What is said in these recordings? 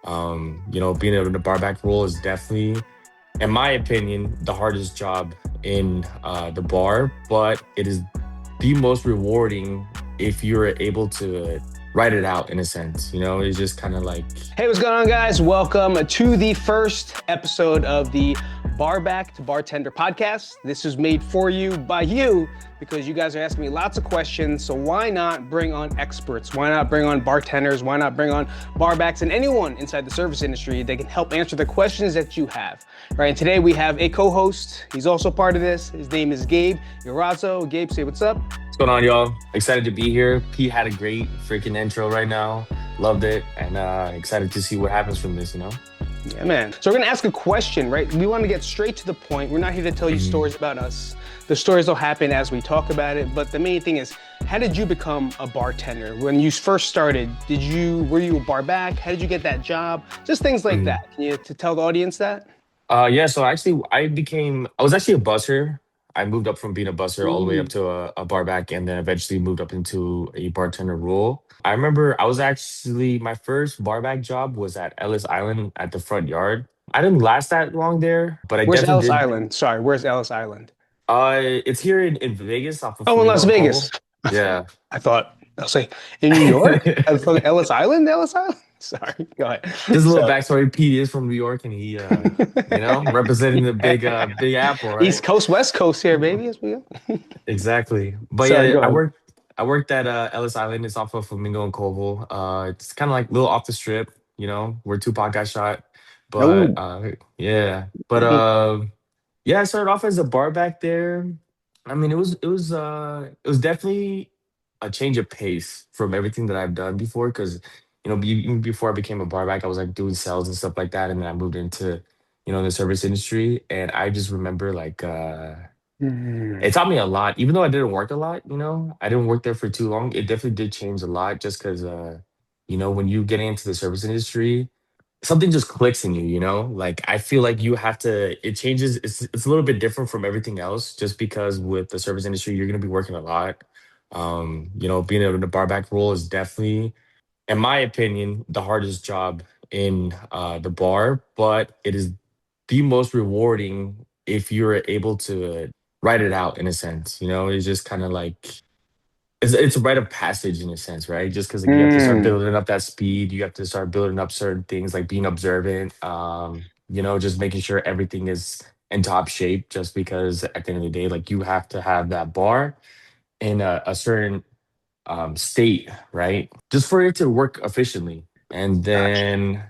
Being in the barback role is definitely, in my opinion, the hardest job in the bar, but it is the most rewarding if you're able to write it out in a sense. It's just kind of like, Hey, what's going on, guys? Welcome to the first episode of the Barback to Bartender podcast. This is made for you by you because you guys are asking me lots of questions. So why not bring on experts? Why not bring on bartenders? Why not bring on barbacks and anyone inside the service industry that can help answer the questions that you have? Right. And today we have a co-host. He's also part of this. His name is Gabe Urazo. Gabe, say what's up. what's going on, y'all? Excited to be here. Pete had a great freaking intro right now. Loved it. And excited to see what happens from this. Yeah, man. So we're gonna ask a question, right? We want to get straight to the point. We're not here to tell you Mhm. stories about us. The stories will happen as we talk about it. But the main thing is, how did you become a bartender? When you first started, were you a bar back? How did you get that job? Just things like Mhm. that. Can you to tell the audience that? Yeah, so actually, I was actually a busser. I moved up from being a busser all the way up Ooh. to a bar back, and then eventually moved up into a bartender role. I remember I was actually, my first bar back job was at Ellis Island at the front yard. I didn't last that long there, but I Where's definitely Ellis did. Island? Sorry, where's Ellis Island? It's here in Vegas off of Oh, in Flamingo Las and Vegas. Koval. Yeah. I was like, in New York? From Ellis Island? Ellis Island? Sorry, go ahead. Just a little So backstory. Pete is from New York, and he, representing the Big Apple, East right? Coast, West Coast here, baby, as we go. Exactly. But Sorry, yeah, go I ahead. worked I worked at Ellis Island. It's off of Flamingo and Koval. It's kind of like a little off the strip, where Tupac got shot. But No. yeah. But yeah, I started off as a bar back there. I mean, it was definitely a change of pace from everything that I've done before. Because even before I became a bar back, I was like doing sales and stuff like that, and then I moved into the service industry, and I just remember like. It Mm. taught me a lot, even though I didn't work a lot, I didn't work there for too long. It definitely did change a lot just because, when you get into the service industry, something just clicks in you. Like, I feel like it changes. It's a little bit different from everything else just because with the service industry, you're going to be working a lot. Being in the barback role is definitely, in my opinion, the hardest job in the bar, but it is the most rewarding if you're able to write it out in a sense. It's just kind of like it's a rite of passage in a sense, right? Just because like, you have to start Mm. building up that speed, you have to start building up certain things like being observant, just making sure everything is in top shape. Just because at the end of the day, like you have to have that bar in a certain state, right? Just for it to work efficiently. And Gotcha. then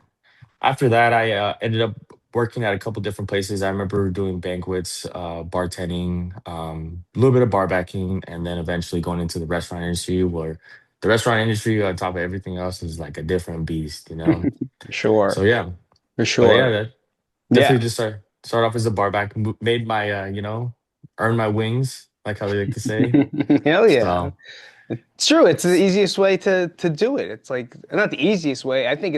after that, I ended up working at a couple different places. I remember doing banquets, bartending, a little bit of bar backing, and then eventually going into the restaurant industry, where the restaurant industry, on top of everything else, is like a different beast. For sure. So yeah, For but yeah, sure. that Yeah. definitely just start off as a bar back, made my earn my wings, like how they like to say. Hell yeah. So. It's true. It's the easiest way to do it. It's like not the easiest way. I think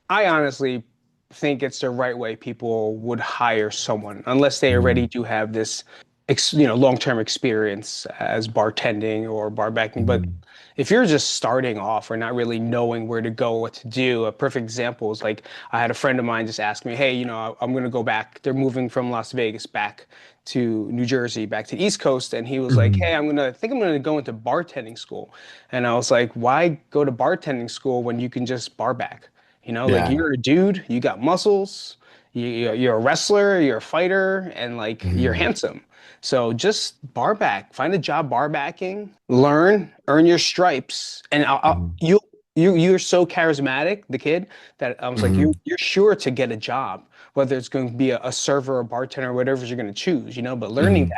I honestly think it's the right way people would hire someone, unless they already Mhm, do have this, long-term experience as bartending or bar backing. But mhm, if you're just starting off or not really knowing where to go, what to do, a perfect example is like I had a friend of mine just ask me, "Hey, I'm going to go back. They're moving from Las Vegas back to New Jersey, back to the East Coast," and he was like, mhm, "Hey, I think I'm gonna go into bartending school," and I was like, "Why go to bartending school when you can just bar back?" Like yeah. you're a dude, you got muscles, you're a wrestler, you're a fighter, and like you're Mhm, handsome. So just bar back, find a job bar backing, learn, earn your stripes, and mhm, you're so charismatic, the kid, that I was like, mhm, you're sure to get a job, whether it's going to be a server, a bartender, whatever you're going to choose. But mhm.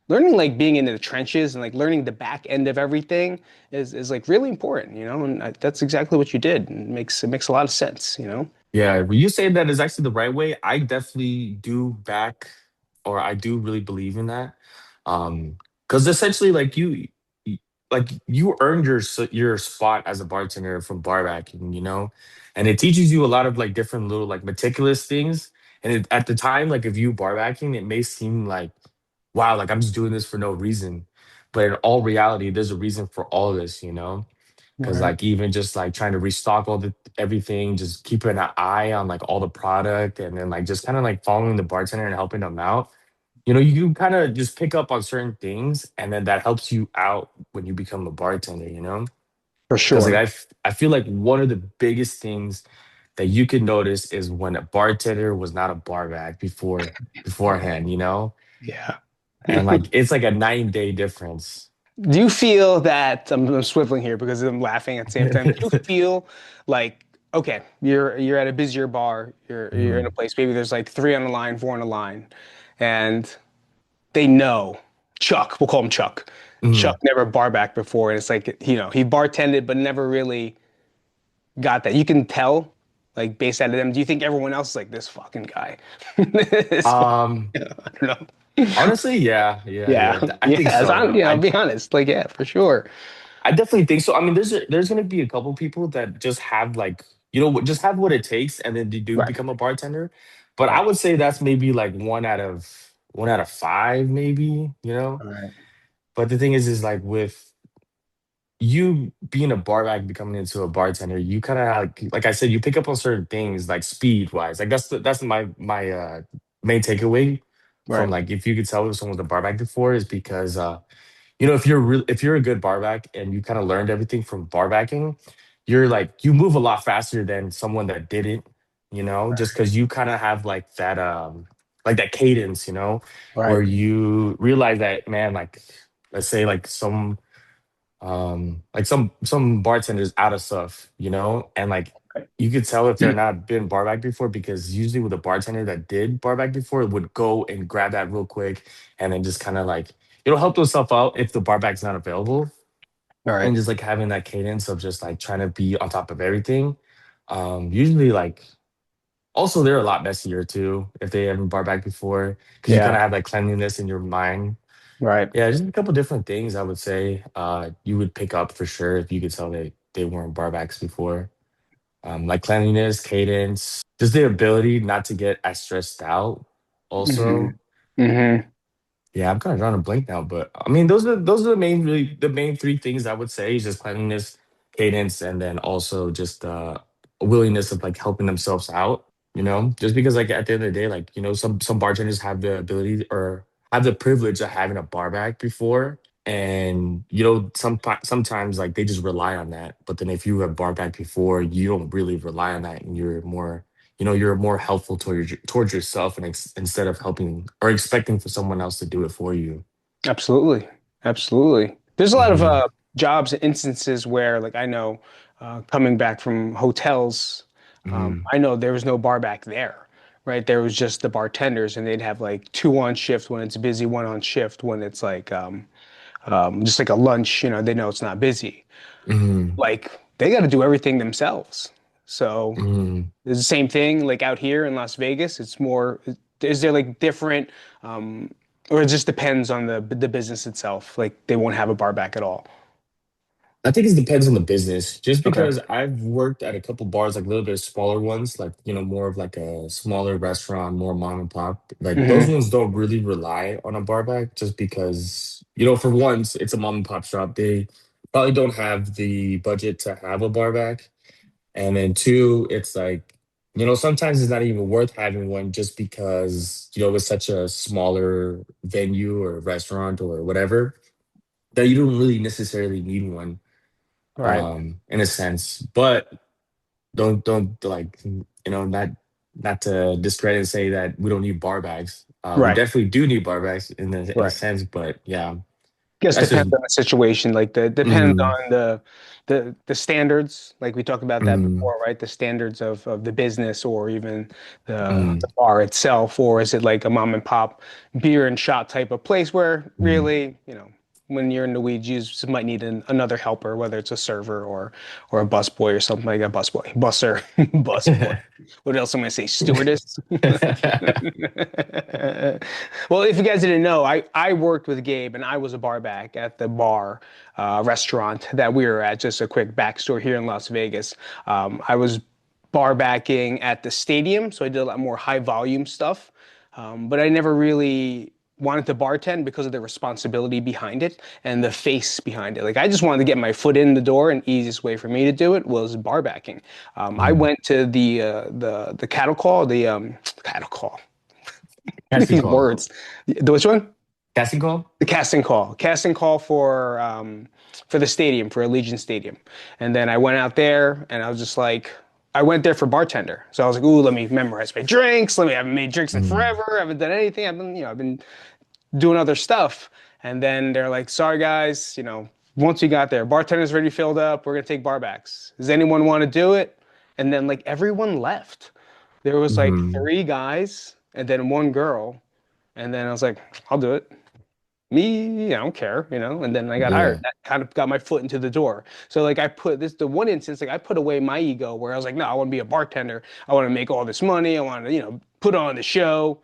learning like being in the trenches and like learning the back end of everything is like really important. And that's exactly what you did. And it makes a lot of sense. Yeah, when you say that is actually the right way, I definitely do back, or I do really believe in that. Because essentially, like you earned your spot as a bartender from bar backing, and it teaches you a lot of like different little like meticulous things. And at the time, like if you bar backing, it may seem like, wow, like I'm just doing this for no reason, but in all reality, there's a reason for all this. Cause Right. like even just like trying to restock all the everything, just keeping an eye on like all the product and then like just kind of like following the bartender and helping them out. You kind of just pick up on certain things and then that helps you out when you become a bartender, you know? For Because like sure. I feel like one of the biggest things that you can notice is when a bartender was not a barback beforehand, you know? Yeah. And like it's like a 9 day difference. Do you feel that I'm swiveling here because I'm laughing at the same time? Do you feel like okay, you're at a busier bar, you're in a Mhm, place, maybe there's like three on the line, four on the line, and they know Chuck, we'll call him Chuck. Chuck mhm. never bar back before, and it's like, he bartended but never really got that. You can tell, like based out of them. Do you think everyone else is like this fucking guy? This fucking, Um, I don't know. Honestly, yeah, yeah, Yeah, yeah. I yeah. think so. I'll be honest. Like, yeah, for sure. I definitely think so. I mean, there's gonna be a couple people that just have like, just have what it takes, and then they do Right, become a bartender. But I right, would say that's maybe like one out of five, maybe, you know. right, But the thing is like with you being a barback becoming into a bartender, you kind of like I said, you pick up on certain things like speed wise. Like that's my main takeaway from right, like if you could tell if someone's a barback before is because if you're a good barback and you kind of learned everything from barbacking, you're like you move a lot faster than someone that didn't, just because you kind of have like that cadence, where right, you realize that, man, like let's say like some bartenders out of stuff, and like right. you could tell if they're not been barback before because usually with a bartender that did barback before would go and grab that real quick and then just kind of like it'll help themselves out if the barback's not available All and right. just like having that cadence of just like trying to be on top of everything. Usually like also they're a lot messier too if they haven't barback before because you kind Yeah, of have that cleanliness in your mind. right. Yeah, just a couple different things I would say you would pick up for sure if you could tell they weren't barbacks before. Like cleanliness, cadence, just the ability not to get as stressed out. Hmm. Also, Hmm. yeah, I'm kind of drawing a blank now, but I mean those are the main three things I would say is just cleanliness, cadence, and then also just a willingness of like helping themselves out. Just because like at the end of the day, like some bartenders have the ability or have the privilege of having a bar back before, and sometimes like they just rely on that. But then if you have bar back before, you don't really rely on that, and you're more helpful towards yourself, and instead of helping or expecting for someone else to do it for you. Absolutely. Absolutely. There's a lot of Hmm. jobs and instances where, like, I know coming back from hotels, Hmm. I know there was no bar back there, right? There was just the bartenders, and they'd have like two on shift when it's busy, one on shift when it's like just like a lunch, they know it's not busy. Hmm. Like, they got to do everything themselves. So, Hmm. it's the same thing like out here in Las Vegas. It's more, is there like different, um, or it just depends on the business itself? Like they won't have a bar back at all. I think it depends on the business. Just Okay. because I've worked at a couple bars, like a little bit smaller ones, like more of like a smaller restaurant, more mom and pop. Like those Hmm. ones don't really rely on a bar back, just because for once it's a mom and pop shop. They probably don't have the budget to have a bar back. And then two, it's like, sometimes it's not even worth having one just because, it's such a smaller venue or restaurant or whatever that you don't really necessarily need one, Right. in a sense. But don't like, not to discredit and say that we don't need bar bags. We Right. definitely do need bar bags in a Right. sense, but yeah, Guess that's just depends on the situation. Like the depends mm, on the standards. Like we talked about that mm, before, right? The standards of the business or even the mm, bar itself, or is it like a mom and pop beer and shot type of place where mm. really, when you're in the weeds, you just might need another helper, whether it's a server or a busboy or something like a busboy, busser, busboy. What else am I gonna say? Stewardess. Well, if you guys didn't know, I worked with Gabe and I was a barback at the bar restaurant that we were at. Just a quick backstory here in Las Vegas. I was barbacking at the stadium, so I did a lot more high volume stuff. But I never really wanted to bartend because of the responsibility behind it and the face behind it. Like I just wanted to get my foot in the door, and easiest way for me to do it was bar backing. I Mm. went to the cattle call, the cattle call. Casting These call. words. The which one? Casting call. The casting call for the stadium, for Allegiant Stadium. And then I went out there and I was just like, I went there for bartender. So I was like, ooh, let me memorize my drinks. Let me, I haven't made drinks in Mm. forever. I haven't done anything. I've been doing other stuff. And then they're like, sorry guys, once we got there, bartender's already filled up. We're gonna take barbacks. Does anyone want to do it? And then like everyone left. There was like Mm. three guys and then one girl. And then I was like, I'll do it. Me, I don't care, and then I got hired. Yeah. That kind of got my foot into the door. So like I put this the one instance, like I put away my ego where I was like, no, I want to be a bartender. I want to make all this money. I want to, put on the show.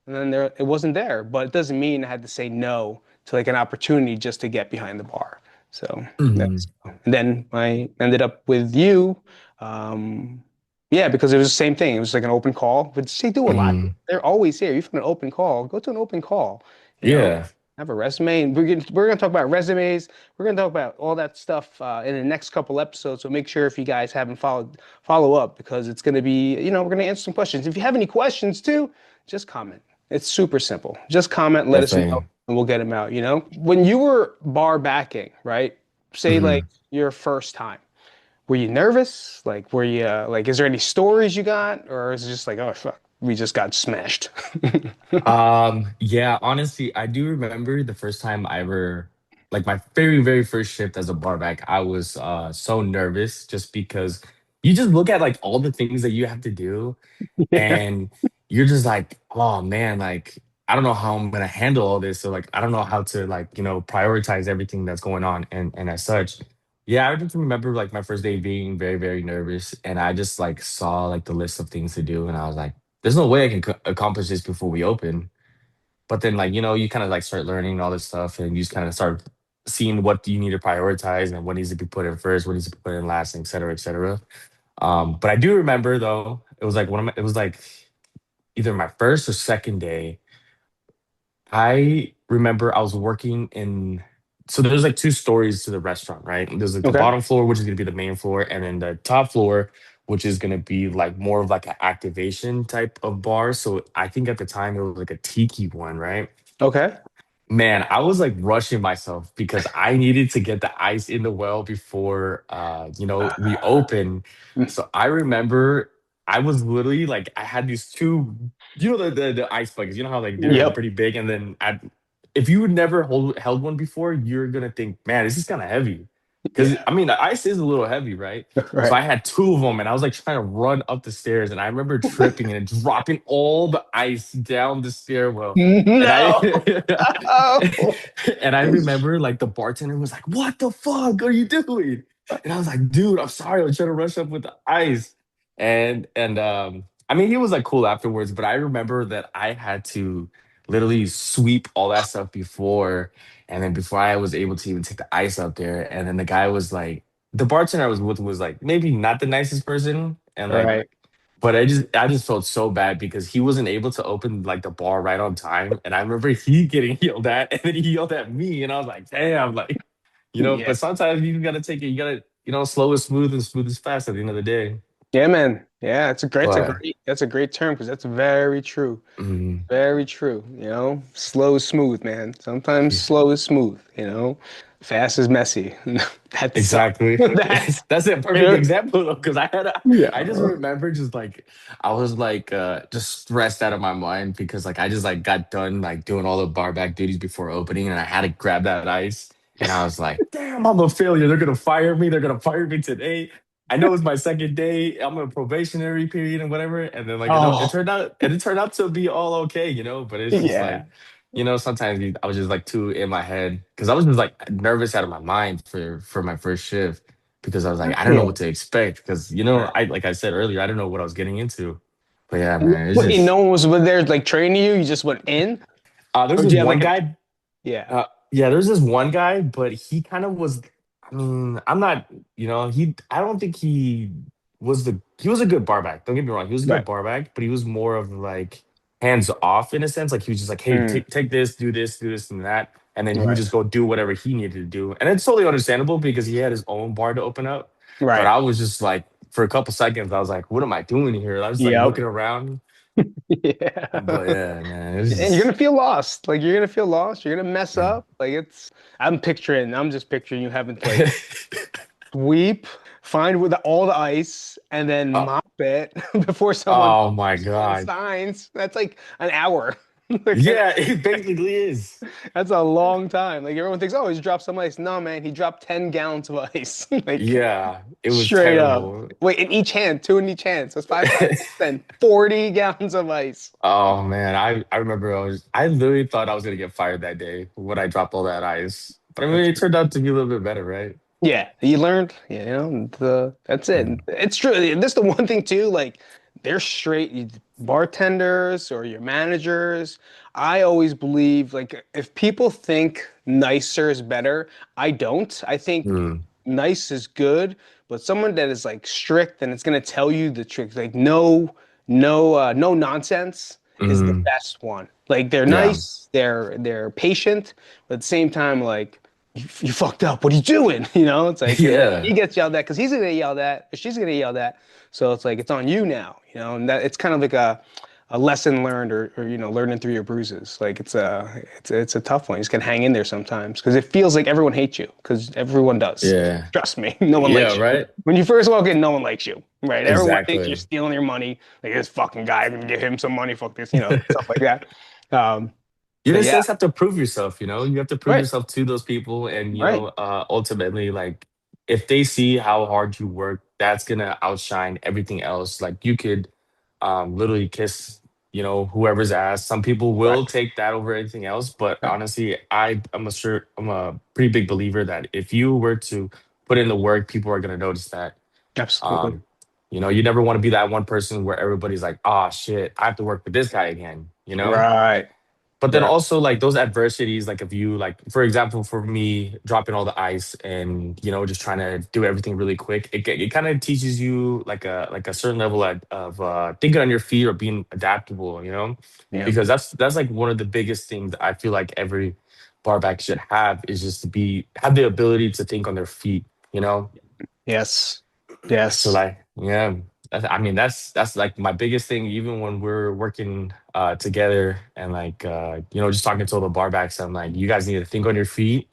And then there it wasn't there. But it doesn't mean I had to say no to like an opportunity just to get behind the bar. So Mm. that's and then I ended up with you. Um, yeah, because it was the same thing. It was like an open call, but they do a lot. Mm. They're always here. You find an open call, go to an open call, you know Yeah. have a resume. And we're gonna talk about resumes. We're gonna talk about all that stuff in the next couple episodes. So make sure if you guys haven't follow up because it's gonna be we're gonna answer some questions. If you have any questions too, just comment. It's super simple. Just comment, let us know, Definitely. and we'll get them out. When you were bar backing, right? Say like Hmm. your first time. Were you nervous? Like, were you like? Is there any stories you got, or is it just like, oh fuck, we just got smashed? Yeah, honestly, I do remember the first time I ever, like my very, very first shift as a barback, I was so nervous just because you just look at like all the things that you have to do Yeah. and you're just like, oh man, like I don't know how I'm gonna handle all this. So like I don't know how to like, prioritize everything that's going on and as such. Yeah, I just remember like my first day being very, very nervous and I just like saw like the list of things to do and I was like, there's no way I can accomplish this before we open. But then like, you kind of like start learning all this stuff and you just kind of start seeing what you need to prioritize and what needs to be put in first, what needs to be put in last, et cetera, et cetera. But I do remember though, it was like either my first or second day. I remember I was working in, so there's like two stories to the restaurant, right? There's like the Okay. bottom floor, which is gonna be the main floor, and then the top floor, which is gonna be like more of like an activation type of bar. So I think at the time it was like a tiki one, right? Okay. Man, I was like rushing myself because I needed to get the ice in the well before we open. So I remember I was literally like I had these two, the ice buckets, you know how like they're Yep. pretty big and then if you never held one before, you're gonna think, man, this is kind of heavy. Because Yeah. I mean the ice is a little heavy, right? So Right. I had two of them and I was like trying to run up the stairs and I remember tripping and dropping all the ice down the stairwell. And I No. Oh. and I remember like the bartender was like, "What the fuck are you doing?" And I was like, "Dude, I'm sorry. I was trying to rush up with the ice." And I mean, he was like cool afterwards, but I remember that I had to literally sweep all that stuff before, and then before I was able to even take the ice up there, and then the guy was like, the bartender I was with was like maybe not the nicest person, and like Right. but I just felt so bad because he wasn't able to open like the bar right on time. And I remember he getting yelled at and then he yelled at me. And I was like, damn, like, Yeah. but sometimes you gotta take it, you gotta, slow is smooth and smooth is fast at the end of the day. Yeah, man. Yeah, But that's a great term because that's very true. mm, Very true. Slow is smooth, man. Sometimes yeah, slow is smooth, fast is messy. That's exactly. that's That's a perfect yeah. example though, because I just Yeah. remember just like I was like just stressed out of my mind because like I just like got done like doing all the bar back duties before opening and I had to grab that ice and I was like, damn, I'm a failure. They're gonna fire me. They're gonna fire me today. I know it's my second day. I'm in a probationary period and whatever. And then like Oh, it turned out to be all okay, but it's just yeah. like sometimes I was just like too in my head because I was just like nervous out of my mind for my first shift because I was like I don't know Yeah. what to expect because I like I said earlier I don't know what I was getting into. But yeah, man, it's Wait, just no one was there like training you? You just went in? there's Or this do you have like one a guy. yeah. Yeah, there's this one guy, but he kind of was. I mean, I'm not. He. I don't think he was a good barback. Don't get me wrong. He was a good Right. barback, but he was more of like hands off in a sense. Like he was just like, hey, Mm, take this, do this, and that. And then he would right. just go do whatever he needed to do. And it's totally understandable because he had his own bar to open up. But Right. I was just like, for a couple seconds, I was like, what am I doing here? I was like Yep. looking around. But Yeah. yeah, man, it was And you're just gonna feel lost. Like you're gonna feel lost. You're gonna mess mm. up. Like I'm just picturing you having to like sweep, find with all the ice, and then oh, mop it before someone oh my God. signs. That's like an hour. Like Yeah, it basically is. that's a long time. Like everyone thinks, oh, he's dropped some ice. No, man, he dropped 10 gallons of ice. Like Yeah, it was straight up. terrible. Wait, in each hand, two in each hand. So it's 5 gallons, then 40 gallons of ice. Oh man, I remember I literally thought I was gonna get fired that day when I dropped all that ice. But I mean, That's it turned out to be a little bit better, right? Yeah, you learned, that's it. Mm, It's true. This is the one thing too, like they're bartenders or your managers. I always believe like if people think nicer is better, I don't. I think mm, nice is good, but someone that is like strict and it's gonna tell you the truth, like no nonsense is the mm. best one. Like they're Yeah, nice, they're patient, but at the same time, like you fucked up. What are you doing? You know, it's like, and then he yeah, gets yelled at because he's gonna get yelled at, or she's gonna get yelled at. So it's like it's on you now. You know, and that it's kind of like a lesson learned, or learning through your bruises. Like it's a tough one. You just can hang in there sometimes because it feels like everyone hates you because everyone does. yeah, Trust me, no one yeah. likes you. Right? When you first walk in, no one likes you, right? Everyone thinks you're Exactly. stealing your money. Like this fucking guy, I'm gonna give him some money. Fuck this, stuff like that. Um, You in but a yeah, sense have to prove yourself, you know? You have to prove right, yourself to those people and right, ultimately like if they see how hard you work, that's gonna outshine everything else. Like you could literally kiss, whoever's ass. Some people will correct, take that over anything else, but right. honestly, I'm a pretty big believer that if you were to put in the work, people are gonna notice that. Absolutely. Um, you never want to be that one person where everybody's like, "Ah, shit, I have to work with this guy again," you know? Right. But then Right. also like those adversities, like if you like, for example, for me, dropping all the ice and just trying to do everything really quick, it kind of teaches you like a certain level of thinking on your feet or being adaptable, Yeah. because that's like one of the biggest things I feel like every barback should have is just to have the ability to think on their feet, you know. Yes. So Yes. like, yeah, I mean that's like my biggest thing. Even when we're working together and like just talking to all the barbacks, I'm like, you guys need to think on your feet.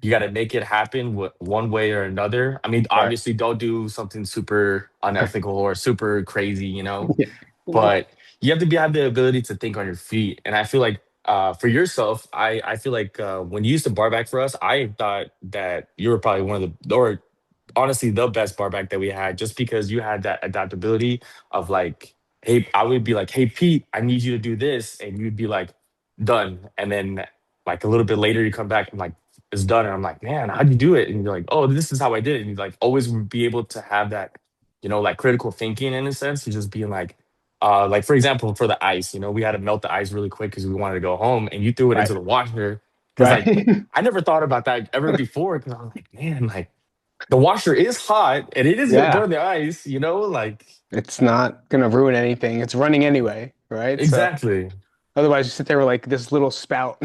You got to make it happen one way or another. I mean, Right. obviously, don't do something super unethical or super crazy, Yeah. but you have to have the ability to think on your feet. And I feel like for yourself, I feel like when you used to barback for us, I thought that you were probably one of the or honestly the best barback that we had just because you had that adaptability of like, hey, I would be like, hey Pete, I need you to do this, and you'd be like, done. And then like a little bit later you come back and like it's done. And I'm like, man, how'd you do it? And you're like, oh, this is how I did it. And you like always be able to have that, like critical thinking in a sense. You just being like for example, for the ice, we had to melt the ice really quick because we wanted to go home and you threw it Right. into the washer. Cause like Right. I never thought about that ever before. Cause I was like, man, like the washer is hot and it is gonna Yeah. burn the ice, like It's not gonna ruin anything. It's running anyway, right? So exactly. otherwise you sit there with like this little spout.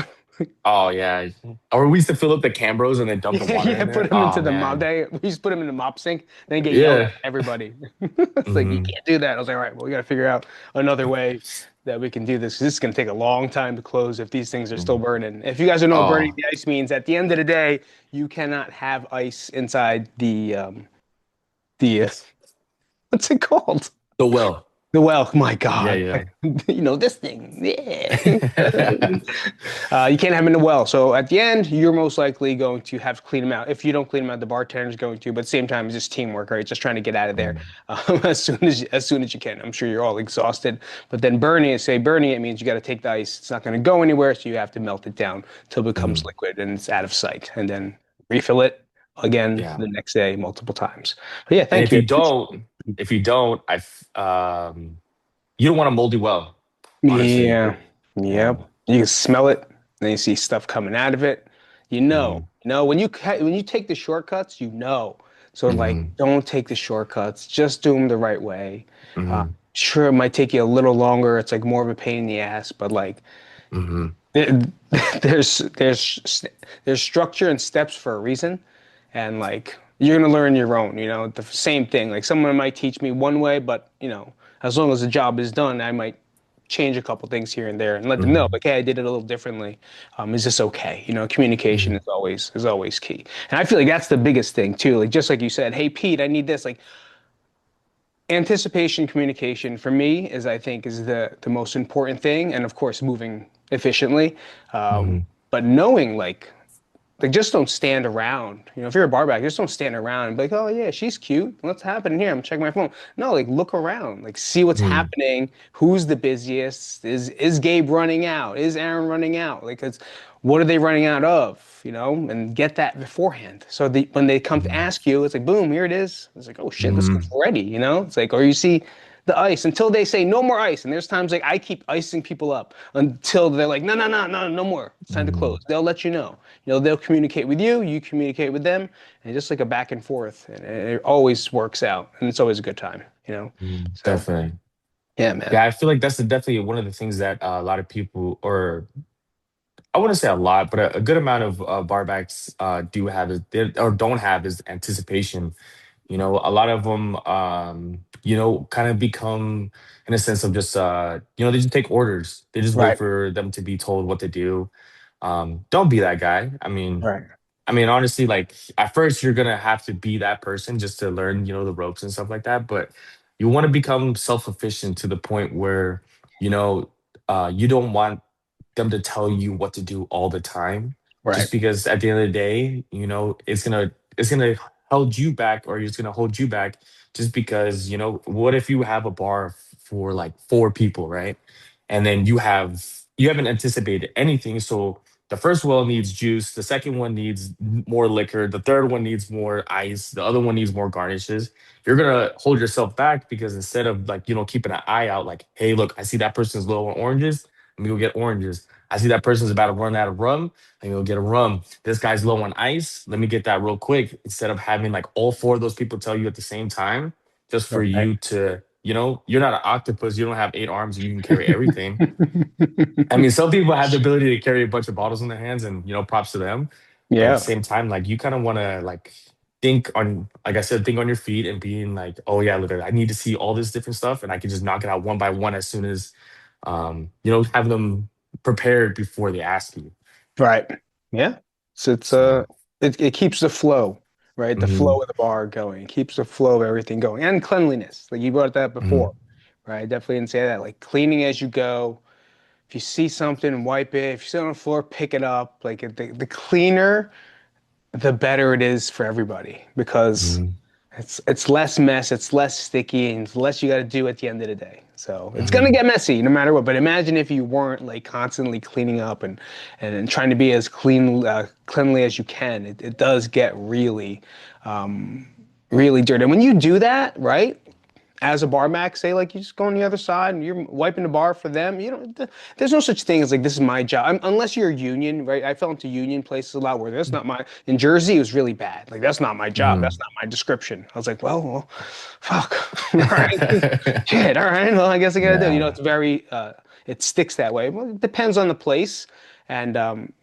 Oh yeah. Or we used to fill up the Cambros and then dump the Yeah, water yeah, in put there. them Oh into the mop man. day. We just put them in the mop sink, then get yelled at Yeah. by everybody. It's like you Hmm. can't do that. I was like, all right, well, we gotta figure out another way that we can do this. This is gonna take a long time to close if these things are still burning. If you guys don't know what burning Oh, the ice means, at the end of the day, you cannot have ice inside the what's it called? the well. The well. My Yeah, God, yeah. this thing. Yeah. You can't have them in the well. So at the end, you're most likely going to have to clean them out. If you don't clean them out, the bartender's going to. But at the same time, it's just teamwork, right? Just trying to get out of there Mm, as soon as you can. I'm sure you're all exhausted. But then burning it means you got to take the ice. It's not going to go anywhere, so you have to melt it down till it becomes mm. liquid and it's out of sight, and then refill it again Yeah. the next day multiple times. But yeah, And thank you. if you don't, you don't want a moldy well, honestly. Yeah. Yeah. Yep. You can smell it, then you see stuff coming out of it. Hmm. When you take the shortcuts, you know. So like, Hmm. don't take the shortcuts. Just do them the right way. Hmm. Sure, it might take you a little longer. It's like more of a pain in the ass, but like Hmm. it, there's structure and steps for a reason, and like you're gonna learn your own. The same thing. Like someone might teach me one way, but as long as the job is done, I might change a couple things here and there and let them know, Hmm. like, hey, I did it a little differently. Is this okay? Communication Hmm. is always key, and I feel like that's the biggest thing too. Like just like you said, hey Pete, I need this. Like anticipation communication for me is I think is the most important thing, and of course moving efficiently, Hmm. but knowing like just don't stand around. If you're a barback, just don't stand around and be like, oh yeah, she's cute. What's happening here? I'm checking my phone. No, like look around, like see what's Hmm. happening. Who's the busiest? Is Gabe running out? Is Aaron running out? Like, what are they running out of? And get that beforehand. So when they come to Hmm. ask you, it's like, boom, here it is. It's like, oh shit, this guy's Hmm. ready. It's like, or you see the ice until they say no more ice. And there's times like I keep icing people up until they're like, no, no, no, no, no more. It's time to close. Hmm. They'll let you know. They'll communicate with you, you communicate with them, and just like a back and forth. And it always works out. And it's always a good time. Hmm. So Definitely. yeah, man. Yeah, I feel like that's definitely one of the things that a lot of people, or I wouldn't say a lot, but a good amount of barbacks do have is or don't have is anticipation. A lot of them, kind of become in a sense of just, they just take orders. They just wait Right. for them to be told what to do. Don't be that guy. Right. Honestly, like at first you're gonna have to be that person just to learn, the ropes and stuff like that. But you want to become self-efficient to the point where, you know, you don't want them to tell you what to do all the time. Right. Just because at the end of the day, it's gonna hold you back, or it's gonna hold you back just because, what if you have a bar for like four people, right? And then you haven't anticipated anything. So the first well needs juice. The second one needs more liquor. The third one needs more ice. The other one needs more garnishes. You're gonna hold yourself back because instead of like, keeping an eye out, like, hey, look, I see that person's low on oranges. Let me go get oranges. I see that person's about to run out of rum. Let me go get a rum. This guy's low on ice. Let me get that real quick. Instead of having like all four of those people tell you at the same time, just for Right. you to, you're not an octopus. You don't have eight arms. You can carry everything. Some people have the ability to carry a bunch of bottles in their hands, and props to them. But at the Yeah. same time, like you kind of want to like think on, like I said, think on your feet and being like, oh yeah, look, I need to see all this different stuff, and I can just knock it out one by one as soon as, have them prepared before they ask you. Right. Yeah. So So, it keeps the flow, right? The hmm. flow of the bar going. It keeps the flow of everything going. And cleanliness. Like you brought that Hmm. before, right? I definitely didn't say that. Like cleaning as you go. If you see something, wipe it. If you sit on the floor, pick it up. Like the cleaner, the better it is for everybody because Hmm. it's less mess, it's less sticky, and it's less you got to do at the end of the day. So it's gonna Hmm. get messy no matter what. But imagine if you weren't like constantly cleaning up and trying to be as cleanly as you can. It does get really dirty. And when you do that, right? As a barback, say like you just go on the other side and you're wiping the bar for them. There's no such thing as like this is my job unless you're a union, right? I fell into union places a lot where that's not my. In Jersey, it was really bad. Like that's not my job. Hmm. That's not my description. I was like, well, fuck. All right, shit. All right. Well, I guess I gotta do. Yeah. It's very. It sticks that way. Well, it depends on the place, and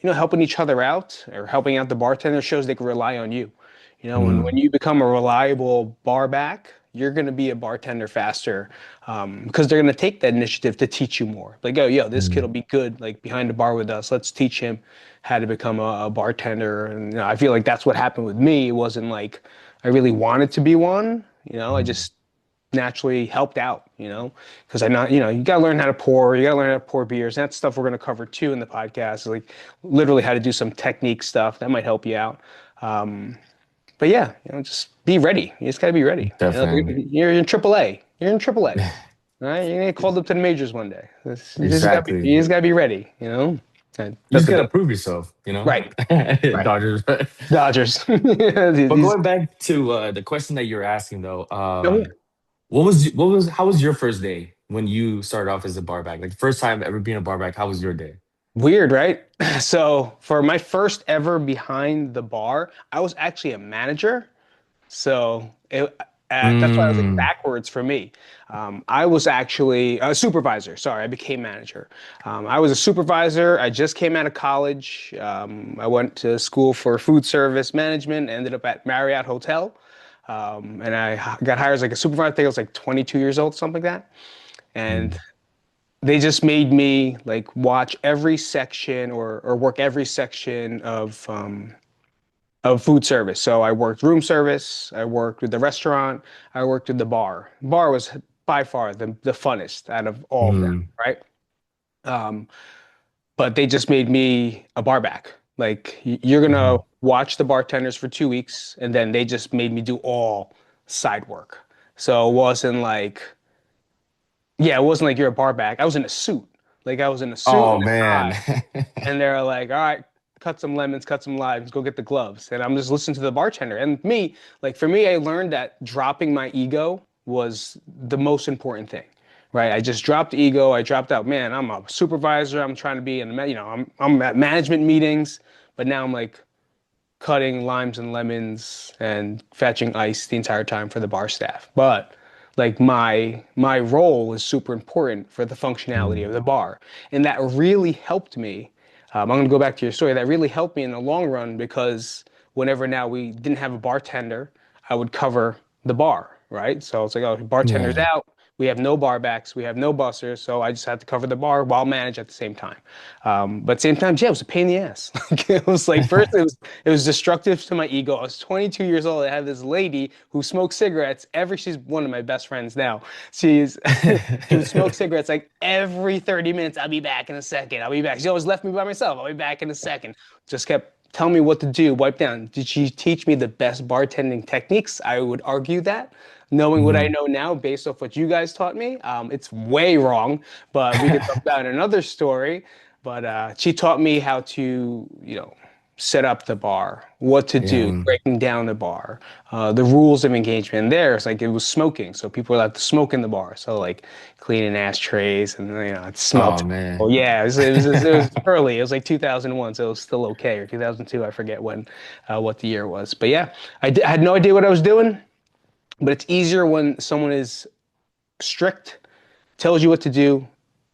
helping each other out or helping out the bartender shows they can rely on you. When Hmm. you become a reliable bar back, you're going to be a bartender faster because they're going to take that initiative to teach you more. Like, oh, yo, this kid will Hmm. be good, like behind the bar with us. Let's teach him how to become a bartender. And I feel like that's what happened with me. It wasn't like I really wanted to be one. I Hmm. just naturally helped out, because I not, you got to learn how to pour, you got to learn how to pour beers. That's stuff we're going to cover too in the podcast, like literally how to do some technique stuff that might help you out. But yeah, just be ready. You just gotta be ready. Definitely. You're in AAA. You're in AAA. All right, you're gonna get called up to the majors one day. Exactly. You just gotta be ready. You just The gotta prove yourself. right, right. Dodgers. Dodgers. But These, going back to the question that you're asking though, oh yeah. how was your first day when you started off as a barback? Like first time ever being a barback, how was your day? Weird, right? So for my first ever behind the bar, I was actually a manager. So That's why I was like Mm. backwards for me. I was actually a supervisor. Sorry, I became manager. I was a supervisor. I just came out of college. I went to school for food service management. Ended up at Marriott Hotel, and I got hired as like a supervisor. I think I was like 22 years old, something like that. And Mm. they just made me like watch every section or work every section of food service. So I worked room service, I worked with the restaurant, I worked with the bar. Bar was by far the funnest out of all of them, Mm. right? Um, but they just made me a barback. Like you're gonna Mhm. watch the bartenders for 2 weeks, and then they just made me do all side work. So it wasn't like, yeah, it wasn't like you're a barback. I was in a suit. Like I was in a suit Oh and a man. tie. And they're like, all right, cut some lemons, cut some limes, go get the gloves. And I'm just listening to the bartender. And me, like for me, I learned that dropping my ego was the most important thing, right? I just dropped ego. I dropped out, man, I'm a supervisor. I'm trying to be in, I'm at management meetings, but now I'm like cutting limes and lemons and fetching ice the entire time for the bar staff. But like my role is super important for the functionality Mm. of the bar, and that really helped me. I'm going to go back to your story. That really helped me in the long run because whenever now we didn't have a bartender, I would cover the bar, right? So it's like, oh, bartender's Yeah. out. We have no barbacks. We have no bussers. So I just had to cover the bar while manage at the same time. But same time, yeah, it was a pain in the ass. It was like first it was destructive to my ego. I was 22 years old. I had this lady who smoked cigarettes she's one of my best friends now. She's she would smoke cigarettes like every 30 minutes. I'll be back in a second. I'll be back. She always left me by myself. I'll be back in a second. Just kept telling me what to do, wipe down. Did she teach me the best bartending techniques? I would argue that. Knowing what I Mhm. know now based off what you guys taught me, it's way wrong, but we could talk about another story. But she taught me how to, set up the bar, what to do, Yeah. breaking down the bar, the rules of engagement. And there, it's like it was smoking, so people were allowed to smoke in the bar. So like cleaning ashtrays, and it smelled. Oh man. Oh yeah, it was early. It was like 2001, so it was still okay, or 2002. I forget what the year was. But yeah, I had no idea what I was doing. But it's easier when someone is strict, tells you what to do,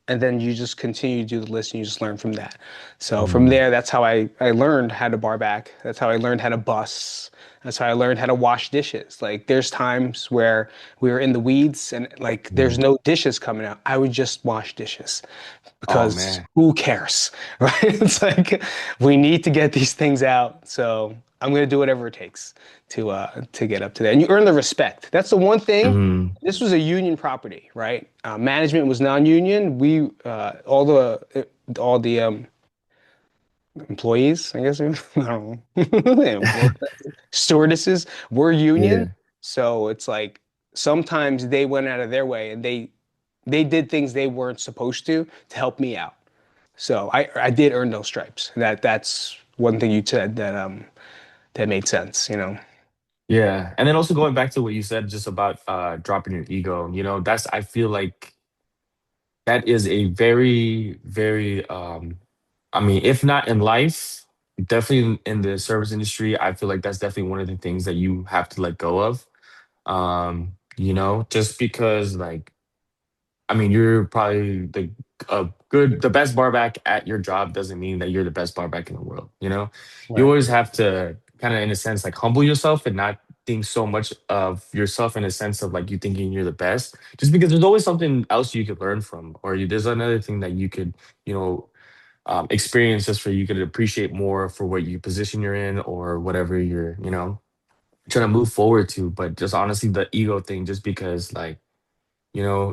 and then you just continue to do the list and you just learn from that. So from Mm. there, that's how I learned how to bar back. That's how I learned how to bus. That's how I learned how to wash dishes. Like there's times where we were in the weeds and like there's Mm. no dishes coming out. I would just wash dishes Oh because man. who cares, right? It's like we need to get these things out. So I'm gonna do whatever it takes to get up to that. And you earn the respect. That's the one thing. Mm. This was a union property, right? Management was non-union. We all the employees, I guess, I don't know, stewardesses were union. Yeah. So it's like sometimes they went out of their way and they did things they weren't supposed to help me out. So I did earn those stripes. That's one thing you said that made sense. Yeah. And then also going back to what you said just about dropping your ego, that's I feel like that is a very, very I mean, if not in life, definitely in the service industry, I feel like that's definitely one of the things that you have to let go of. Just because like I mean, you're probably the best barback at your job doesn't mean that you're the best barback in the world. You Right. always have to kind of, in a sense, like humble yourself and not think so much of yourself in a sense of like you thinking you're the best, just because there's always something else you could learn from, or there's another thing that you could, experience just for you could appreciate more for what you position you're in or whatever you're, trying to move forward to. But just honestly, the ego thing, just because like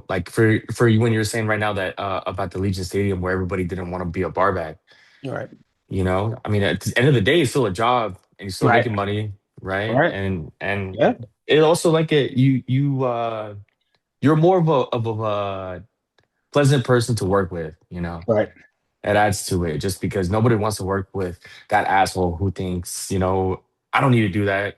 like for you when you're saying right now that about the Legion Stadium where everybody didn't want to be a barback, Right. I mean at the end of the day it's still a job and you're still Right. making money, right? Right. And Yeah. it also like you're more of a pleasant person to work with, Right. it adds to it just because nobody wants to work with that asshole who thinks, I don't need to do that,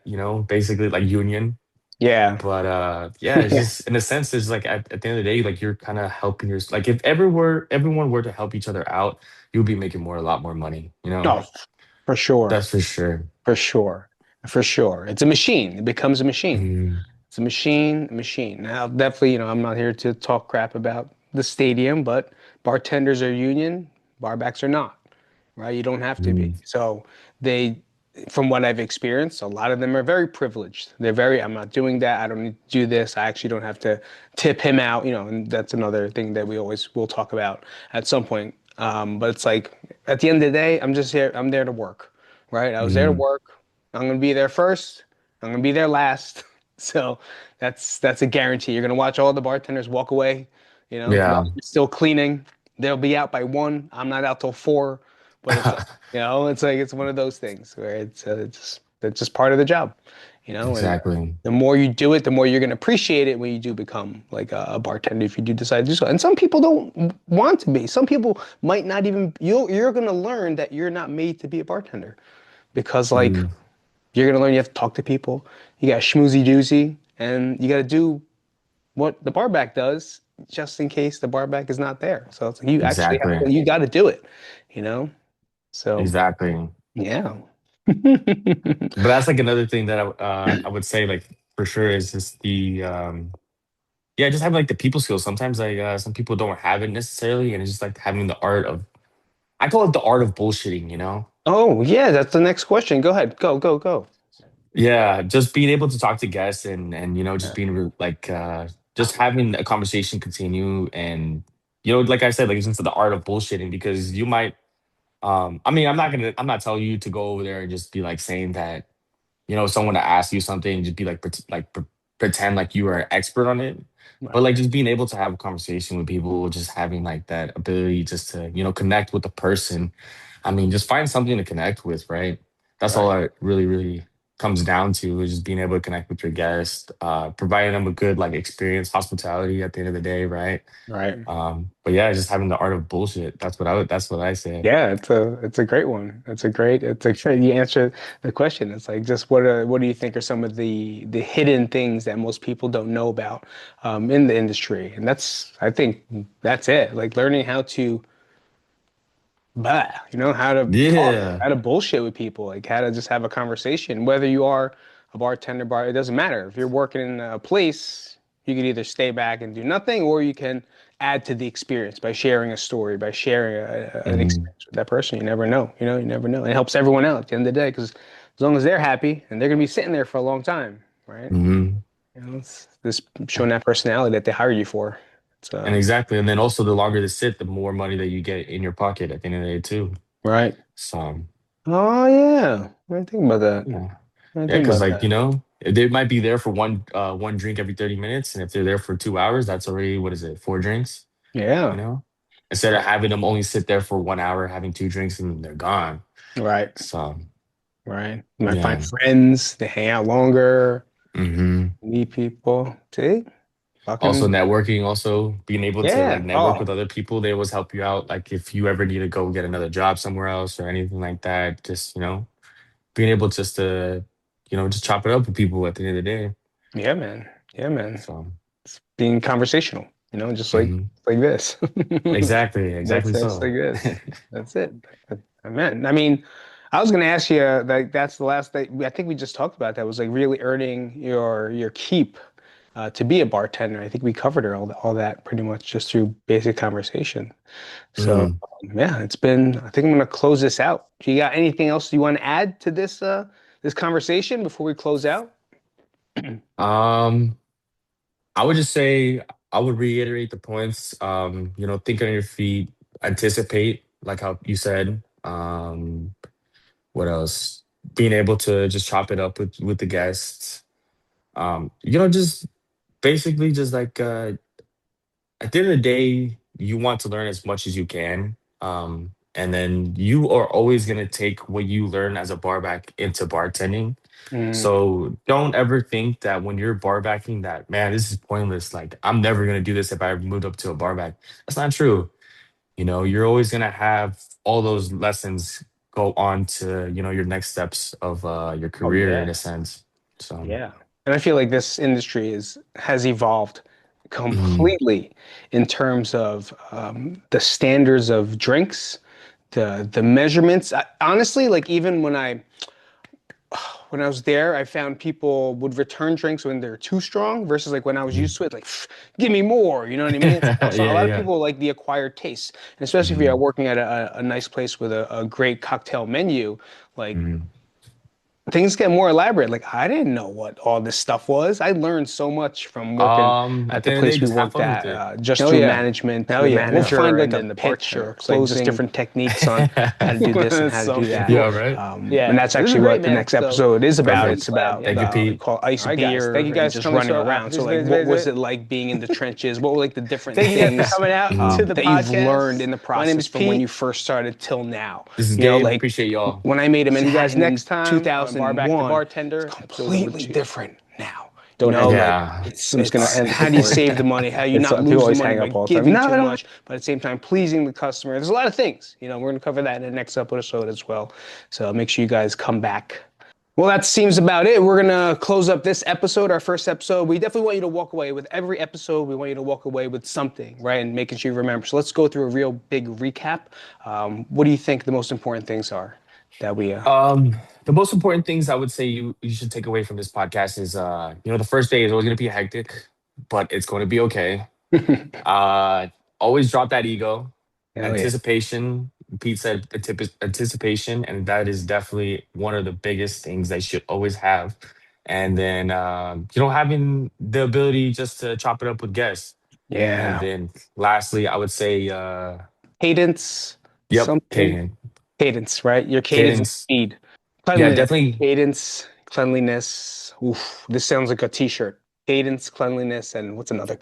basically like union. Yeah. But yeah, it's just in a sense, it's like at the end of the day, like you're kind of helping like if everyone were to help each other out, you'll be making a lot more money, No, for sure. That's for sure. For sure. For sure. It's a machine. It becomes a machine. Mhm. It's a machine. Now, definitely, I'm not here to talk crap about the stadium, but bartenders are union, barbacks are not, right? You don't have to be. Mm, So they, from what I've experienced, a lot of them are very privileged. I'm not doing that. I don't need to do this. I actually don't have to tip him out, and that's another thing that we always will talk about at some point. But it's like, at the end of the day, I'm just here. I'm there to work, right? I was there to mm, work. I'm going to be there first. I'm going to be there last. So that's a guarantee. You're going to watch all the bartenders walk away, while yeah. you're still cleaning. They'll be out by 1. I'm not out till 4. But it's like, it's one of those things where it's just part of the job, and Exactly. the more you do it, the more you're going to appreciate it when you do become like a bartender, if you do decide to do so. And some people don't want to be. Some people might not even, you're going to learn that you're not made to be a bartender because like Mm, you're going to learn you have to talk to people. You got schmoozy doozy and you got to do what the barback does just in case the barback is not there. So it's like you actually have exactly. to, you got to do it, you know? So Exactly. yeah. But that's like another thing that I would say like for sure is just the yeah, just having like the people skills. Sometimes like some people don't have it necessarily, and it's just like having the art of I call it the art of bullshitting, you know? Oh, yeah, that's the next question. Go ahead. Go, go, go. Yeah, just being able to talk to guests and just Yeah. being like just having a conversation continue and like I said, like it's into the art of bullshitting because you might I mean I'm not telling you to go over there and just be like saying that someone to ask you something, just be like, pretend like you are an expert on it. But Right. like just being able to have a conversation with people, just having like that ability just to, connect with the person. I mean, just find something to connect with, right? That's all Right. it really, really comes down to is just being able to connect with your guest, providing them a good like experience, hospitality at the end of the day, right? Right. But yeah, just having the art of bullshit. That's what I say. Yeah, it's a great one. It's a great you answer the question. It's like just what do you think are some of the hidden things that most people don't know about in the industry? And I think that's it. Like learning how to how to talk, Yeah. how to bullshit with people, like how to just have a conversation. Whether you are a bartender, it doesn't matter. If you're working in a place, you can either stay back and do nothing, or you can add to the experience by sharing a story, by sharing an Mhm. experience with that person. You never know. You never know. And it helps everyone out at the end of the day because as long as they're happy and they're gonna be sitting there for a long time, right? Mhm. It's this showing that personality that they hired you for. It's And exactly. And then also the longer they sit, the more money that you get in your pocket at the end of the day too. right. So Oh yeah. I didn't think about that. yeah. I didn't Yeah, think because about like, that. they might be there for one drink every 30 minutes. And if they're there for 2 hours, that's already what is it, four drinks, you Yeah. know? Instead of having them only sit there for 1 hour having two drinks and they're gone. Right. So Right. You might find yeah. friends, they hang out longer, Hmm. meet people. See? Also Fucking networking, also being able to like yeah. network Oh, with other people, they always help you out. Like if you ever need to go get another job somewhere else or anything like that, just being able just to, just chop it up with people at the end of the day. yeah, man. Yeah, man. So, Being conversational, just mhm. like this. Exactly, That's exactly that's so. like this. That's it. I mean, I was gonna ask you like that's the last thing I think we just talked about that was like really earning your keep to be a bartender. I think we covered all that pretty much just through basic conversation. So Mm. yeah, I think I'm gonna close this out. Do you got anything else you want to add to this conversation before we close out? Um, I would just say I would reiterate the points. Think on your feet, anticipate, like how you said. What else? Being able to just chop it up with the guests. Just basically just like at the end of the day, you want to learn as much as you can. And then you are always gonna take what you learn as a barback into bartending. Mm, So don't ever think that when you're barbacking that, man, this is pointless. Like I'm never gonna do this if I moved up to a barback. That's not true. You're always gonna have all those lessons go on to, your next steps of your oh career in yeah, a sense. So yeah. And I feel like this industry has evolved mhm, completely in terms of the standards of drinks, the measurements. Honestly, like even when when I was there, I found people would return drinks when they're too strong versus like when I was used to it, like, give me more, you know what I mean? Yeah, So a lot of yeah. people like the acquired taste, and especially if you're Mhm, working at a nice place with a great cocktail menu, like mhm. things get more elaborate. Like I didn't know what all this stuff was. I learned so much from working At at the the end of the day, place we just have worked fun with at, it. just Oh through yeah. management, Oh the yeah. We'll No. find like And a then the pitch or bartender. It's like like just just different techniques on how to do this and That's how to so do that. cool. Yeah, right. And Yeah. that's This is a actually great what the man next episode. episode is about. Really It's Perfect. glad. about Yeah. Thank you, we Pete. call it ice All right, guys. Thank beer you and guys for just coming. running So around. So like, what was it like being in the trenches? What were like the different thank you guys for things coming out to the that you've learned podcast. in the My name process is from when you Pete. first started till now? This is You know, Gabe. like Appreciate y'all. when I made a See you guys Manhattan in next time on Barback the 2001, it's Bartender, episode number completely 2. different now. You Don't know, hang up. like Yeah. I'm just gonna end the how do you recording. save the money? How you It's not people lose the always money hang by up all the time. giving No, too no. much, but at the same time pleasing the customer. There's a lot of things. You know, we're gonna cover that in the next episode as well. So make sure you guys come back. Well, that seems about it. We're gonna close up this episode, our first episode. We definitely want you to walk away with every episode. We want you to walk away with something, right? And making sure you remember. So let's go through a real big recap. What do you think the most important things are that we The most important things I would say you should take away from this podcast is the first day is always gonna be hectic, but it's going to be okay. Uh, Always drop that ego, Hell yeah. anticipation. Pete said anticipation, and that is definitely one of the biggest things that you should always have. And then having the ability just to chop it up with guests. And Yeah. then lastly, I would say Cadence, yep, something. cadence. Cadence, right? Your cadence and Cadence. speed. Yeah, Cleanliness. definitely Cadence, cleanliness. Oof, this sounds like a t-shirt. Cadence, cleanliness, and what's another?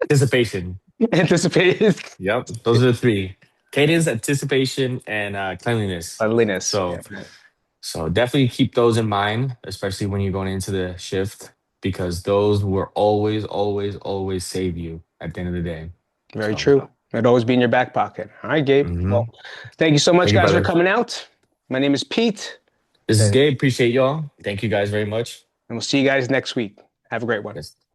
anticipation. Anticipated. Yep, those are the three: cadence, anticipation, and cleanliness. Cleanliness. So, Yeah. so definitely keep those in mind, especially when you're going into the shift, because those will always, always, always save you at the end of the day. Very So, true. It'd always be in your back pocket. All right, Gabe. Well, mhm. thank you so much, Thank you, guys, for brother. coming out. My name is Pete, This is and Gabe. Appreciate y'all. Thank you guys very much. we'll see you guys next week. Have a great one. Yes.